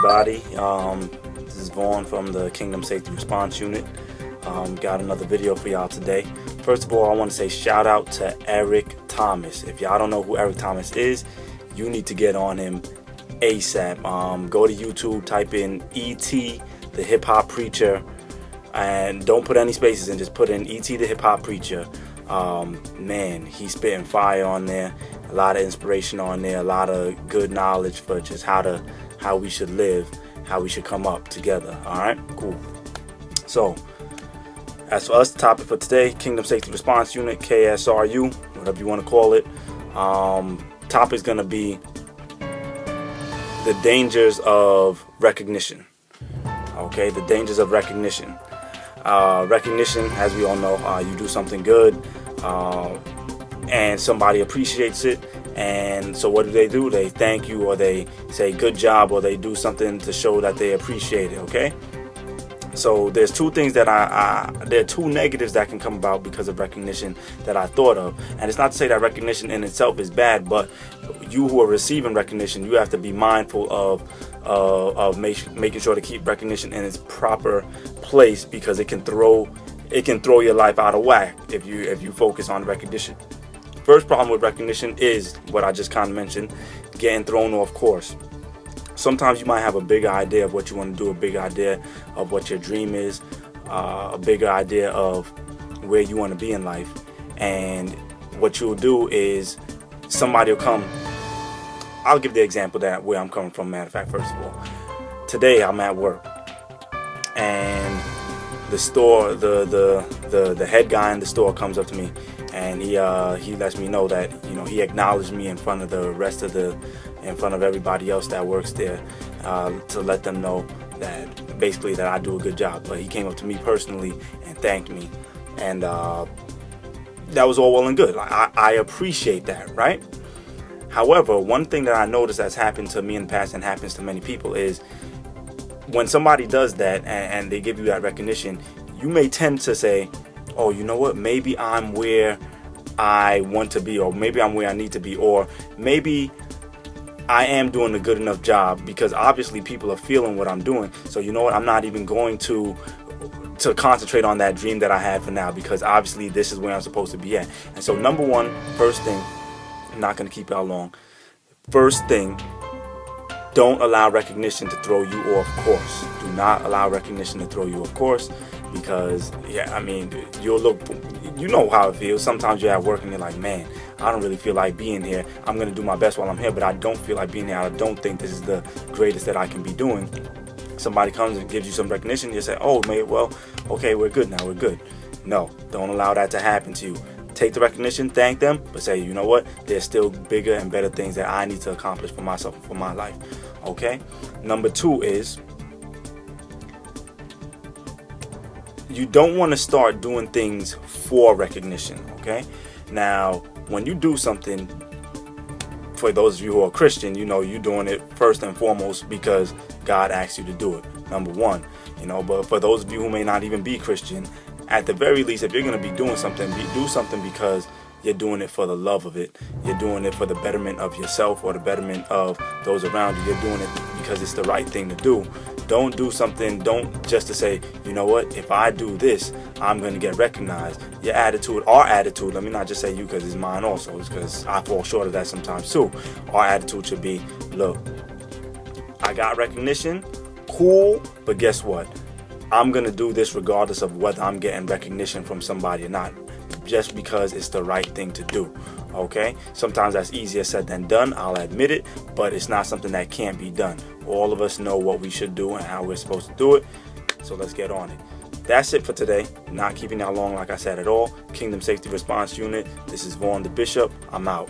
everybody. This is Vaughn from the Kingdom Safety Response Unit. Got another video for y'all today. First of all, I want to say shout out to Eric Thomas. If y'all don't know who Eric Thomas is, you need to get on him ASAP. Go to YouTube, type in E.T. the Hip Hop Preacher, and don't put any spaces in, just put in E.T. the Hip Hop Preacher. Man, he's spitting fire on there, a lot of inspiration on there, a lot of good knowledge for just how we should live, how we should come up together. All right, cool. So as for us, the topic for today, Kingdom Safety Response Unit, KSRU, whatever you want to call it. Topic is going to be the dangers of recognition. Okay, the dangers of recognition. Recognition, as we all know, you do something good and somebody appreciates it, and so what do? They thank you, or they say good job, or they do something to show that they appreciate it. Okay, so there's two things that there are two negatives that can come about because of recognition that I thought of. And it's not to say that recognition in itself is bad, but you who are receiving recognition, you have to be mindful of making sure to keep recognition in its proper place, because it can throw your life out of whack if you focus on recognition. First problem with recognition is what I just kind of mentioned, getting thrown off course. Sometimes you might have a bigger idea of what you want to do, a bigger idea of what your dream is, a bigger idea of where you want to be in life, and what you'll do is somebody will come. I'll give the example that where I'm coming from. Matter of fact, first of all, today I'm at work, and the store, the head guy in the store comes up to me, and he lets me know that he acknowledged me in front of in front of everybody else that works there, to let them know that basically that I do a good job. But he came up to me personally and thanked me, and that was all well and good. I appreciate that, right? However, one thing that I noticed that's happened to me in the past and happens to many people is when somebody does that and they give you that recognition, you may tend to say, oh, you know what, maybe I'm where I want to be, or maybe I'm where I need to be, or maybe I am doing a good enough job, because obviously people are feeling what I'm doing. So you know what, I'm not even going to concentrate on that dream that I have for now, because obviously this is where I'm supposed to be at. And so number one, first thing, I'm not going to keep y'all long. First thing, don't allow recognition to throw you off course. Do not allow recognition to throw you off course, because you'll look, you know how it feels. Sometimes you're at work and you're like, man, I don't really feel like being here. I'm going to do my best while I'm here, but I don't feel like being here. I don't think this is the greatest that I can be doing. Somebody comes and gives you some recognition, you say, oh, man, well, okay, we're good now, we're good. No, don't allow that to happen to you. Take the recognition, thank them, but say, you know what, there's still bigger and better things that I need to accomplish for myself and for my life. Okay? Number two is, you don't want to start doing things for recognition. Okay? Now, when you do something, for those of you who are Christian, you're doing it first and foremost because God asked you to do it. Number one, but for those of you who may not even be Christian, at the very least, if you're going to be doing something, do something because you're doing it for the love of it. You're doing it for the betterment of yourself or the betterment of those around you. You're doing it because it's the right thing to do. Don't do something, don't just to say, you know what, if I do this, I'm going to get recognized. Your attitude, our attitude, let me not just say you because it's mine also, it's because I fall short of that sometimes too. Our attitude should be, look, I got recognition, cool, but guess what? I'm going to do this regardless of whether I'm getting recognition from somebody or not, just because it's the right thing to do. Okay? Sometimes that's easier said than done, I'll admit it, but it's not something that can't be done. All of us know what we should do and how we're supposed to do it, so let's get on it. That's it for today. Not keeping y'all long, like I said, at all. Kingdom Safety Response Unit. This is Vaughn the Bishop. I'm out.